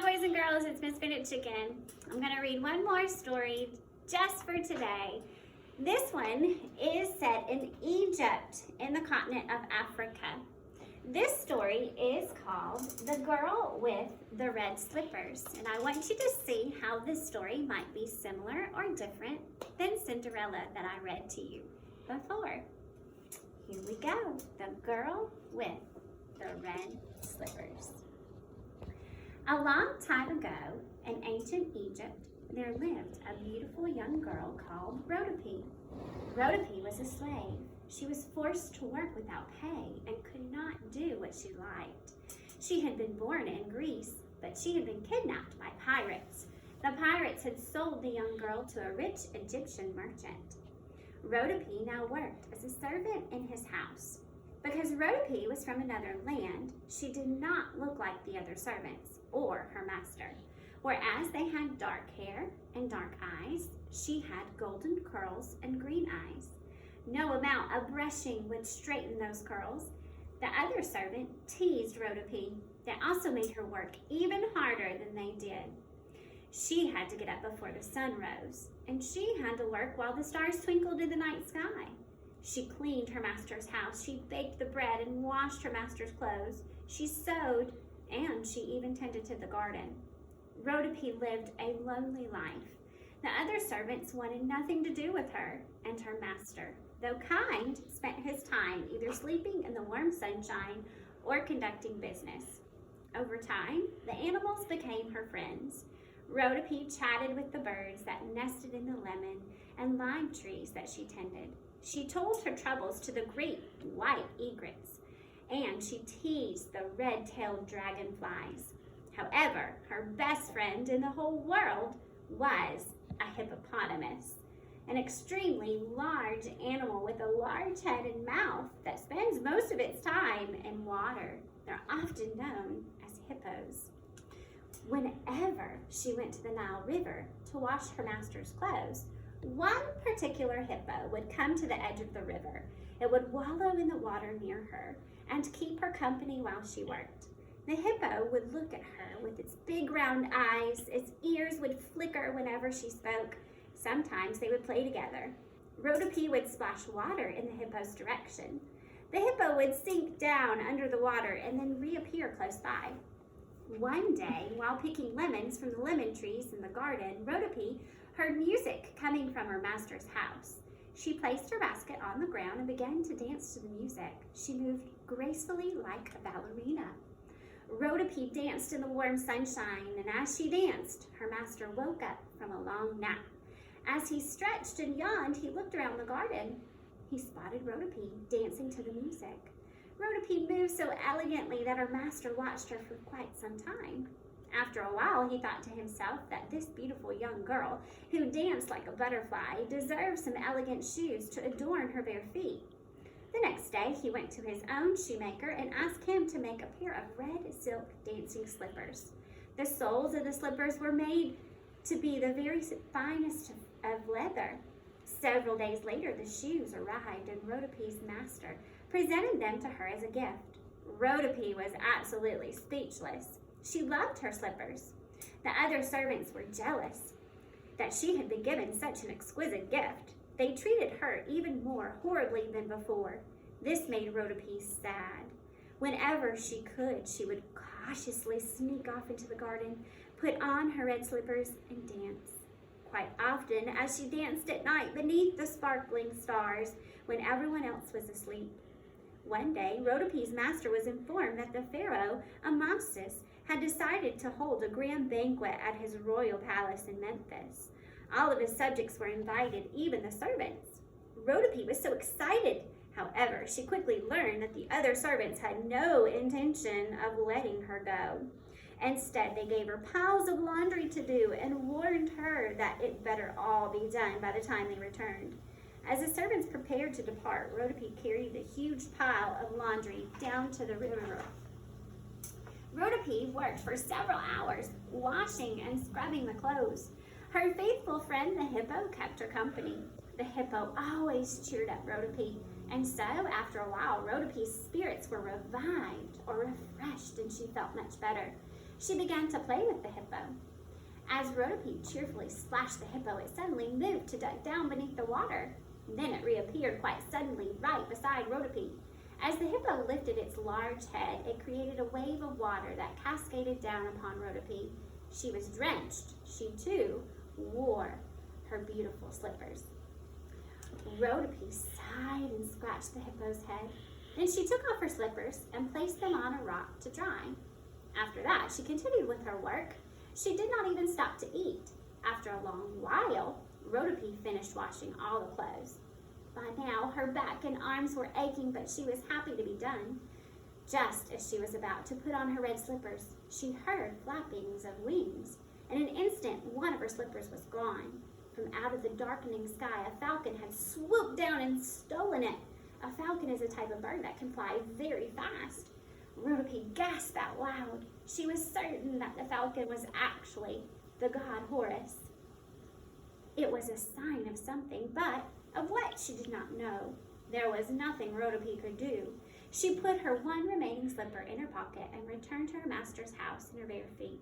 boys and girls, it's Miss Fenech again. I'm going to read one more story just for today. This one is set in Egypt in the continent of Africa. This story is called The Girl with the Red Slippers, and I want you to see how this story might be similar or different than Cinderella that I read to you before. Here we go. The Girl with the Red Slippers. A long time ago, in ancient Egypt, there lived a beautiful young girl called Rhodopis. Rhodopis was a slave. She was forced to work without pay and could not do what she liked. She had been born in Greece, but she had been kidnapped by pirates. The pirates had sold the young girl to a rich Egyptian merchant. Rhodopis now worked as a servant in his house. Because Rhodopis was from another land, she did not look like the other servants or her master. Whereas they had dark hair and dark eyes, she had golden curls and green eyes. No amount of brushing would straighten those curls. The other servant teased Rhodopis. That also made her work even harder than they did. She had to get up before the sun rose, and she had to work while the stars twinkled in the night sky. She cleaned her master's house, she baked the bread and washed her master's clothes. She sewed, and she even tended to the garden. Rhodopis lived a lonely life. The other servants wanted nothing to do with her and her master, though kind, spent his time either sleeping in the warm sunshine or conducting business. Over time, the animals became her friends. Rhodopis chatted with the birds that nested in the lemon and lime trees that she tended. She told her troubles to the great white egrets, and she teased the red-tailed dragonflies. However, her best friend in the whole world was a hippopotamus, an extremely large animal with a large head and mouth that spends most of its time in water. They're often known as hippos. Whenever she went to the Nile River to wash her master's clothes, one particular hippo would come to the edge of the river. It would wallow in the water near her and keep her company while she worked. The hippo would look at her with its big round eyes. Its ears would flicker whenever she spoke. Sometimes they would play together. Rhodopis would splash water in the hippo's direction. The hippo would sink down under the water and then reappear close by. One day, while picking lemons from the lemon trees in the garden, Rhodopis heard music coming from her master's house. She placed her basket on the ground and began to dance to the music. She moved gracefully like a ballerina. Rhodopis danced in the warm sunshine, and as she danced, her master woke up from a long nap. As he stretched and yawned, he looked around the garden. He spotted Rhodopis dancing to the music. Rhodopis moved so elegantly that her master watched her for quite some time. After a while, he thought to himself that this beautiful young girl, who danced like a butterfly, deserved some elegant shoes to adorn her bare feet. The next day, he went to his own shoemaker and asked him to make a pair of red silk dancing slippers. The soles of the slippers were made to be the very finest of leather. Several days later, the shoes arrived, and Rhodopis' master presented them to her as a gift. Rhodopis was absolutely speechless. She loved her slippers. The other servants were jealous that she had been given such an exquisite gift. They treated her even more horribly than before. This made Rhodopis sad. Whenever she could, she would cautiously sneak off into the garden, put on her red slippers, and dance. Quite often, as she danced at night beneath the sparkling stars when everyone else was asleep. One day, Rhodopis' master was informed that the pharaoh, Amasis, had decided to hold a grand banquet at his royal palace in Memphis. All of his subjects were invited, even the servants. Rhodopis was so excited. However, she quickly learned that the other servants had no intention of letting her go. Instead, they gave her piles of laundry to do and warned her that it better all be done by the time they returned. As the servants prepared to depart, Rhodopis carried the huge pile of laundry down to the river. Rhodopis worked for several hours, washing and scrubbing the clothes. Her faithful friend, the hippo, kept her company. The hippo always cheered up Rhodopis, and so, after a while, Rhodopis' spirits were revived or refreshed, and she felt much better. She began to play with the hippo. As Rhodopis cheerfully splashed the hippo, it suddenly moved to duck down beneath the water. Then it reappeared quite suddenly right beside Rhodopis. As the hippo lifted its large head, it created a wave of water that cascaded down upon Rhodopis. She was drenched. She, too, wore her beautiful slippers. Rhodopis sighed and scratched the hippo's head. Then she took off her slippers and placed them on a rock to dry. After that, she continued with her work. She did not even stop to eat. After a long while, Rhodopis finished washing all the clothes. By now, her back and arms were aching, but she was happy to be done. Just as she was about to put on her red slippers, she heard flappings of wings. In an instant, one of her slippers was gone. From out of the darkening sky, a falcon had swooped down and stolen it. A falcon is a type of bird that can fly very fast. Rhodopis gasped out loud. She was certain that the falcon was actually the god Horus. It was a sign of something, but of what she did not know. There was nothing Rhodopis could do. She put her one remaining slipper in her pocket and returned to her master's house in her bare feet.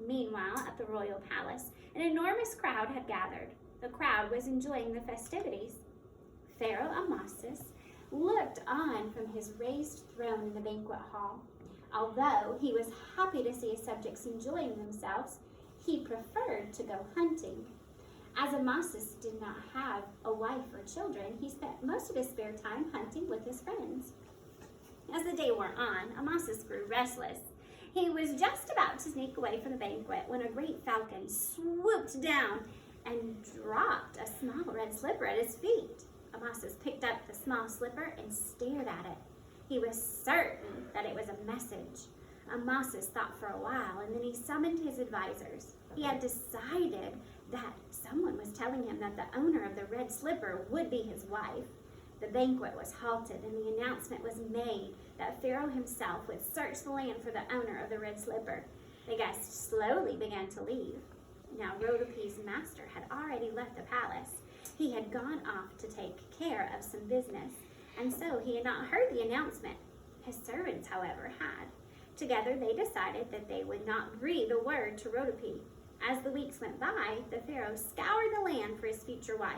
Meanwhile, at the royal palace, an enormous crowd had gathered. The crowd was enjoying the festivities. Pharaoh Amasis looked on from his raised throne in the banquet hall. Although he was happy to see his subjects enjoying themselves, he preferred to go hunting. As Amasis did not have a wife or children, he spent most of his spare time hunting with his friends. As the day wore on, Amasis grew restless. He was just about to sneak away from the banquet when a great falcon swooped down and dropped a small red slipper at his feet. Amasis picked up the small slipper and stared at it. He was certain that it was a message. Amasis thought for a while, and then he summoned his advisors. He had decided that someone was telling him that the owner of the red slipper would be his wife. The banquet was halted, and the announcement was made that Pharaoh himself would search the land for the owner of the red slipper. The guests slowly began to leave. Now Rhodopis' master had already left the palace. He had gone off to take care of some business, and so he had not heard the announcement. His servants, however, had. Together they decided that they would not breathe a word to Rhodopis. As the weeks went by, the Pharaoh scoured the land for his future wife.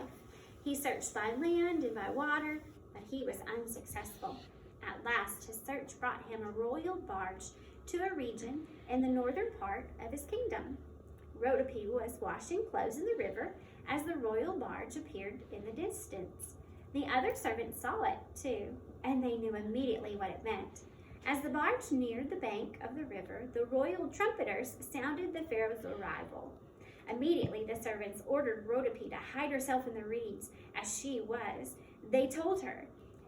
He searched by land and by water, but he was unsuccessful. At last, his search brought him a royal barge to a region in the northern part of his kingdom. Rhodopis was washing clothes in the river as the royal barge appeared in the distance. The other servants saw it too, and they knew immediately what it meant. As the barge neared the bank of the river, the royal trumpeters sounded the Pharaoh's arrival. Immediately, the servants ordered Rhodopis to hide herself in the reeds, as she was. They told her,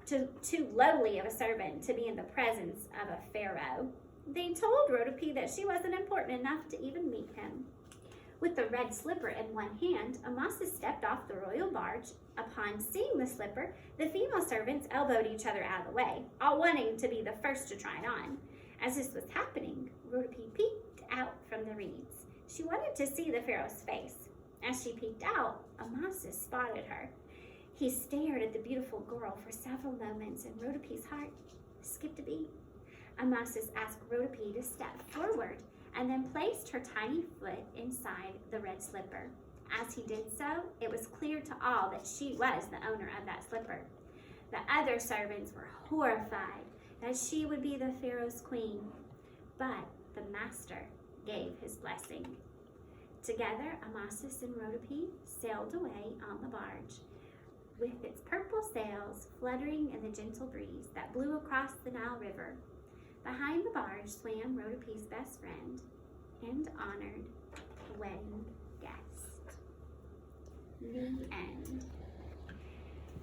too lowly of a servant to be in the presence of a pharaoh. They told Rhodopis that she wasn't important enough to even meet him. With the red slipper in one hand, Amasis stepped off the royal barge. Upon seeing the slipper, the female servants elbowed each other out of the way, all wanting to be the first to try it on. As this was happening, Rhodopis peeked out from the reeds. She wanted to see the pharaoh's face. As she peeked out, Amasis spotted her. He stared at the beautiful girl for several moments, and Rhodopis' heart skipped a beat. Amasis asked Rhodopis to step forward and then placed her tiny foot inside the red slipper. As he did so, it was clear to all that she was the owner of that slipper. The other servants were horrified that she would be the pharaoh's queen, but the master gave his blessing. Together, Amasis and Rhodopis sailed away on the barge, with its purple sails fluttering in the gentle breeze that blew across the Nile River. Behind the barge swam Rhodopis' best friend and honored wedding guest. The end.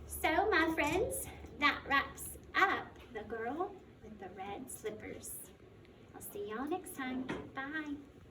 So, my friends, that wraps up The Girl with the Red Slippers. I'll see y'all next time. Bye.